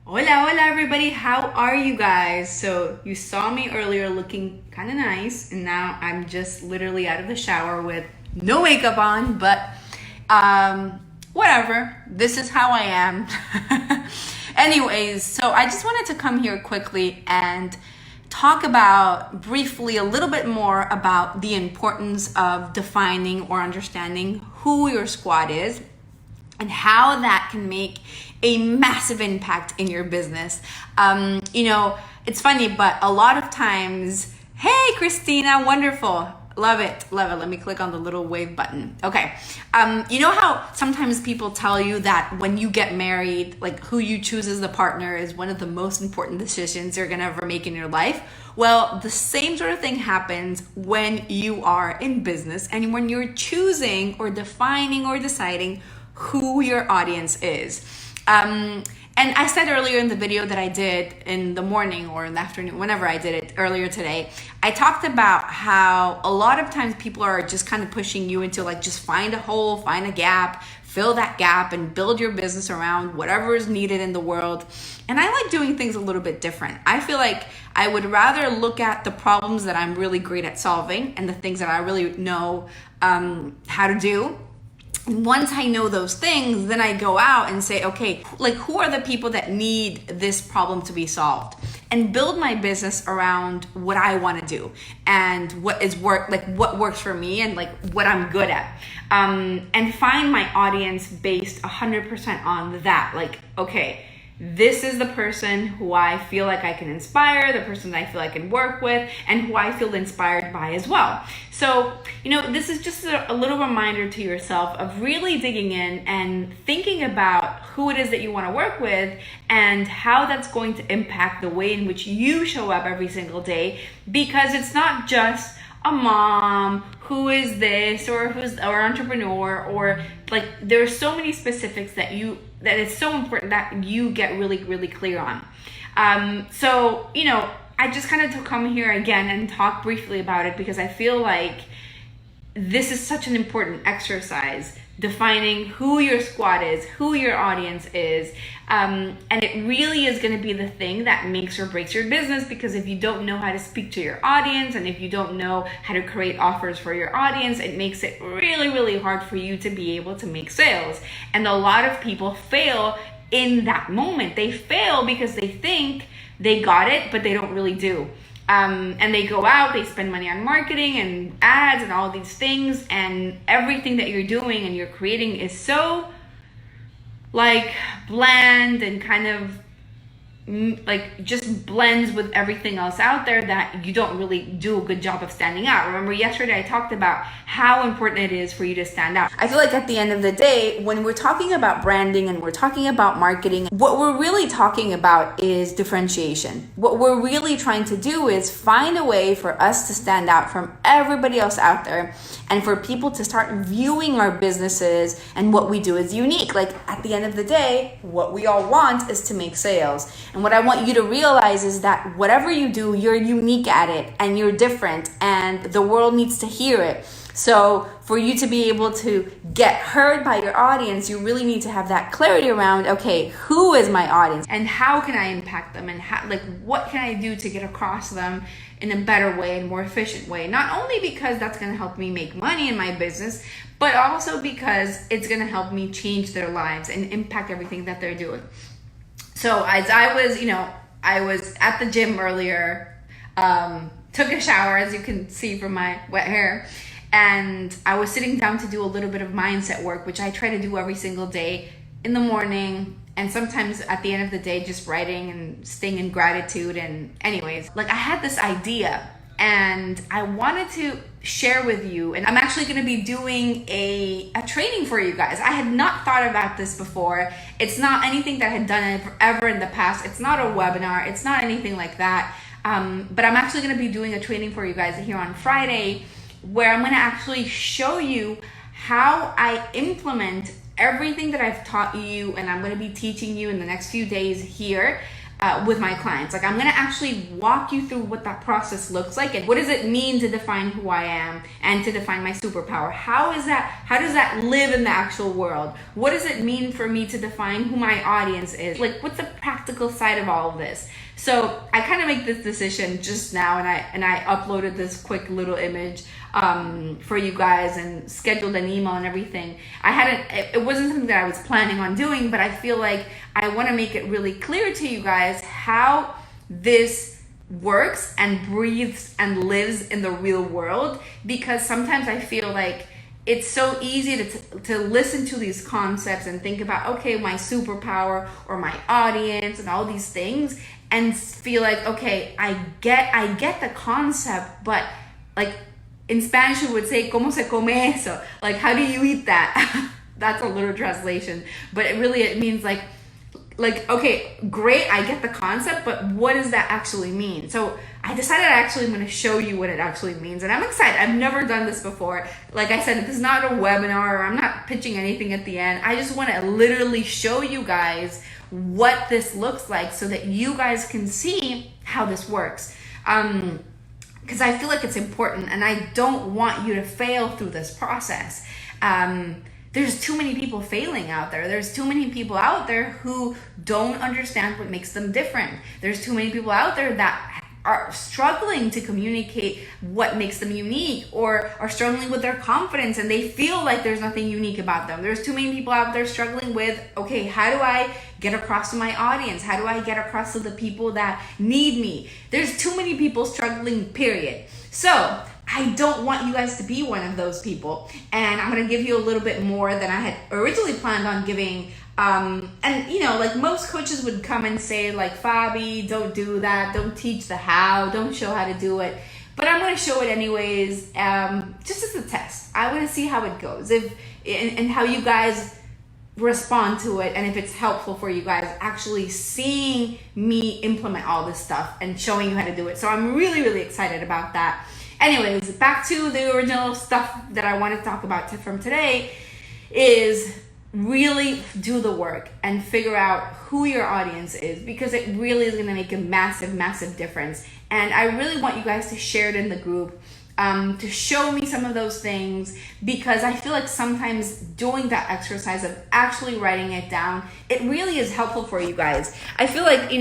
Hola, hola everybody, how are you guys? So you saw me earlier looking kind of nice, and now I'm just literally out of the shower with no makeup on, but whatever. This is how I am. Anyways, so I just wanted to come here quickly and talk about briefly a little bit more about the importance of defining or understanding who your squad is and how that can make a massive impact in your business. It's funny, but a lot of times, hey, Christina, wonderful. Love it, love it. Let me click on the little wave button. Okay. You know how sometimes people tell you that when you get married, like who you choose as the partner is one of the most important decisions you're gonna ever make in your life? Well, the same sort of thing happens when you are in business and when you're choosing or defining or deciding who your audience is. And I said earlier in the video that I did in the morning or in the afternoon, whenever I did it earlier today, I talked about how a lot of times people are just kind of pushing you into like, just find a hole, find a gap, fill that gap and build your business around whatever is needed in the world. And I like doing things a little bit different. I feel like I would rather look at the problems that I'm really great at solving and the things that I really know how to do. And once I know those things, then I go out and say, okay, like who are the people that need this problem to be solved? And build my business around what I want to do and what works for me and like what I'm good at. And find my audience based 100% on that. Like, okay, this is the person who I feel like I can inspire, the person that I feel I can work with, and who I feel inspired by as well. So, this is just a little reminder to yourself of really digging in and thinking about who it is that you want to work with and how that's going to impact the way in which you show up every single day, because it's not just a mom who is this or entrepreneur, or like there's so many specifics that it's so important that you get really, really clear on. So I just kind of to come here again and talk briefly about it because I feel like this is such an important exercise, defining who your squad is, who your audience is. And it really is going to be the thing that makes or breaks your business, because if you don't know how to speak to your audience and if you don't know how to create offers for your audience, it makes it really, really hard for you to be able to make sales. And a lot of people fail in that moment. They fail because they think they got it, but they don't really do. And they go out, they spend money on marketing and ads and all these things, and everything that you're doing and you're creating is so like bland and kind of like just blends with everything else out there that you don't really do a good job of standing out. Remember yesterday I talked about how important it is for you to stand out. I feel like at the end of the day, when we're talking about branding and we're talking about marketing, what we're really talking about is differentiation. What we're really trying to do is find a way for us to stand out from everybody else out there, and for people to start viewing our businesses and what we do is unique. Like at the end of the day, what we all want is to make sales. And what I want you to realize is that whatever you do, you're unique at it and you're different, and the world needs to hear it. So for you to be able to get heard by your audience, you really need to have that clarity around, okay, who is my audience and how can I impact them, and what can I do to get across them in a better way and more efficient way. Not only because that's going to help me make money in my business, but also because it's going to help me change their lives and impact everything that they're doing. So as I was at the gym earlier, took a shower, as you can see from my wet hair, and I was sitting down to do a little bit of mindset work, which I try to do every single day in the morning, and sometimes at the end of the day, just writing and staying in gratitude. And anyways, like I had this idea and I wanted to share with you, and I'm actually going to be doing a training for you guys. I had not thought about this before. It's not anything that I had done ever in the past. It's not a webinar. It's not anything like that. But I'm actually going to be doing a training for you guys here on Friday, where I'm going to actually show you how I implement everything that I've taught you and I'm going to be teaching you in the next few days here with my clients. Like I'm gonna actually walk you through what that process looks like and what does it mean to define who I am and to define my superpower. How does that live in the actual world? What does it mean for me to define who my audience is? Like what's the practical side of all of this? So I kind of make this decision just now, and I uploaded this quick little image for you guys and scheduled an email and everything. It wasn't something that I was planning on doing, but I feel like I want to make it really clear to you guys how this works and breathes and lives in the real world, because sometimes I feel like it's so easy to listen to these concepts and think about, okay, my superpower or my audience and all these things, and feel like, okay, I get the concept, but like in Spanish we would say, ¿cómo se come eso? Like, how do you eat that? That's a little translation, but it means like, okay, great, I get the concept, but what does that actually mean? So I decided I'm going to show you what it actually means, and I'm excited. I've never done this before. Like I said, this is not a webinar, or I'm not pitching anything at the end. I just want to literally show you guys what this looks like so that you guys can see how this works. Because I feel like it's important, and I don't want you to fail through this process. There's too many people failing out there. There's too many people out there who don't understand what makes them different. There's too many people out there that are struggling to communicate what makes them unique, or are struggling with their confidence and they feel like there's nothing unique about them. There's too many people out there struggling with, okay, how do I get across to my audience? How do I get across to the people that need me? There's too many people struggling, period. So I don't want you guys to be one of those people, and I'm gonna give you a little bit more than I had originally planned on giving. And like most coaches would come and say, like, Fabi, don't do that, don't teach the how, don't show how to do it. But I'm gonna show it anyways, just as a test. I want to see how it goes, and how you guys respond to it, and if it's helpful for you guys actually seeing me implement all this stuff and showing you how to do it. So I'm really, really excited about that. Anyways, back to the original stuff that I want to talk about from today is really do the work and figure out who your audience is, because it really is going to make a massive, massive difference. And I really want you guys to share it in the group, to show me some of those things, because I feel like sometimes doing that exercise of actually writing it down, it really is helpful for you guys. I feel like,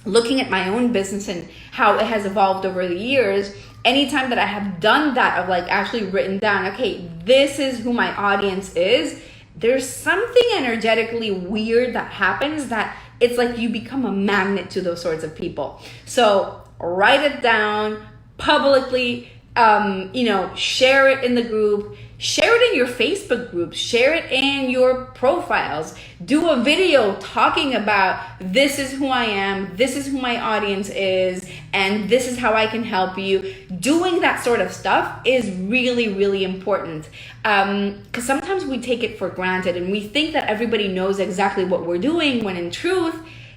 looking at my own business and how it has evolved over the years, anytime that I have done that, of like actually written down, okay, this is who my audience is, there's something energetically weird that happens, that it's like you become a magnet to those sorts of people. So write it down publicly, share it in the group, share it in your Facebook group, share it in your profiles, do a video talking about, this is who I am, this is who my audience is, and this is how I can help you. Doing that sort of stuff is really, really important, because sometimes we take it for granted and we think that everybody knows exactly what we're doing, when in truth,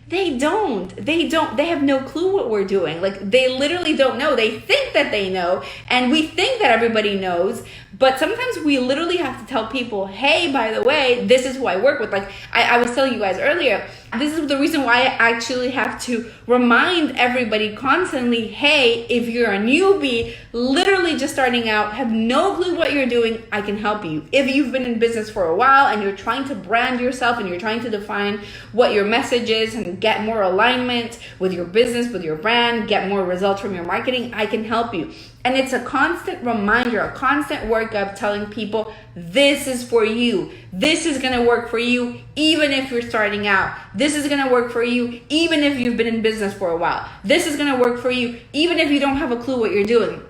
they don't. They have no clue what we're doing. Like, they literally don't know. They think that they know, and we think that everybody knows, but sometimes we literally have to tell people, hey, by the way, this is who I work with. Like I was telling you guys earlier, this is the reason why I actually have to remind everybody constantly, hey, if you're a newbie, literally just starting out, have no clue what you're doing, I can help you. If you've been in business for a while and you're trying to brand yourself and you're trying to define what your message is and get more alignment with your business, with your brand, get more results from your marketing, I can help you. And it's a constant reminder, a constant work of telling people, this is for you. This is going to work for you even if you're starting out. This is going to work for you even if you've been in business for a while. This is going to work for you even if you don't have a clue what you're doing.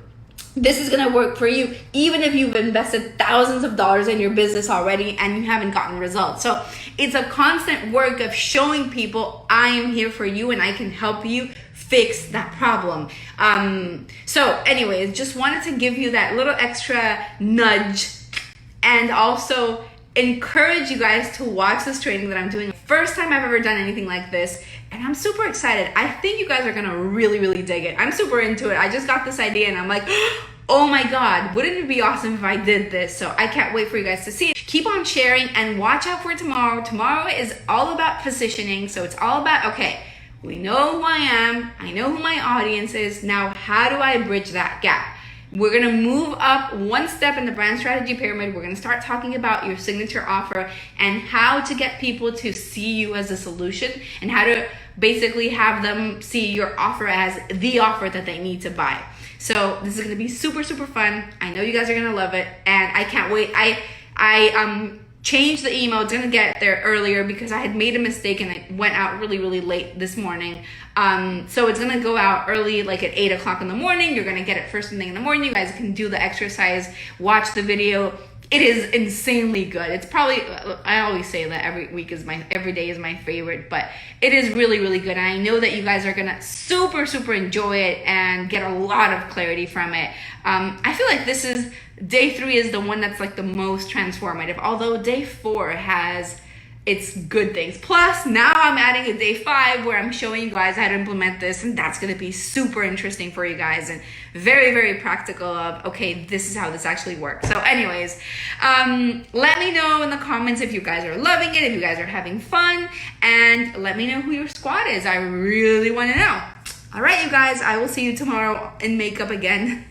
This is going to work for you even if you've invested thousands of dollars in your business already and you haven't gotten results. So it's a constant work of showing people, I am here for you and I can help you fix that problem. So anyways, just wanted to give you that little extra nudge, and also encourage you guys to watch this training that I'm doing. First time I've ever done anything like this, and I'm super excited. I think you guys are gonna really, really dig it. I'm super into it. I just got this idea and I'm like, oh my God, wouldn't it be awesome if I did this? So I can't wait for you guys to see it. Keep on sharing and watch out for tomorrow. Tomorrow is all about positioning. So it's all about, okay, We know who I am. I know who my audience is. Now, how do I bridge that gap? We're gonna move up one step in the brand strategy pyramid. We're gonna start talking about your signature offer and how to get people to see you as a solution and how to basically have them see your offer as the offer that they need to buy. So this is gonna be super, super fun. I know you guys are gonna love it, and I can't wait. I changed the email. It's gonna get there earlier because I had made a mistake and it went out really, really late this morning. So it's gonna go out early, like at 8 o'clock in the morning. You're gonna get it first thing in the morning. You guys can do the exercise, watch the video. It is insanely good. It's probably, I always say that every day is my favorite, but it is really, really good. And I know that you guys are gonna super, super enjoy it and get a lot of clarity from it. I feel like day 3 is the one that's like the most transformative, although day 4 has its good things. Plus, now I'm adding a day 5 where I'm showing you guys how to implement this, and that's gonna be super interesting for you guys and very, very practical of, okay, this is how this actually works. So anyways, let me know in the comments if you guys are loving it, if you guys are having fun, and let me know who your squad is. I really wanna know. All right, you guys, I will see you tomorrow in makeup again.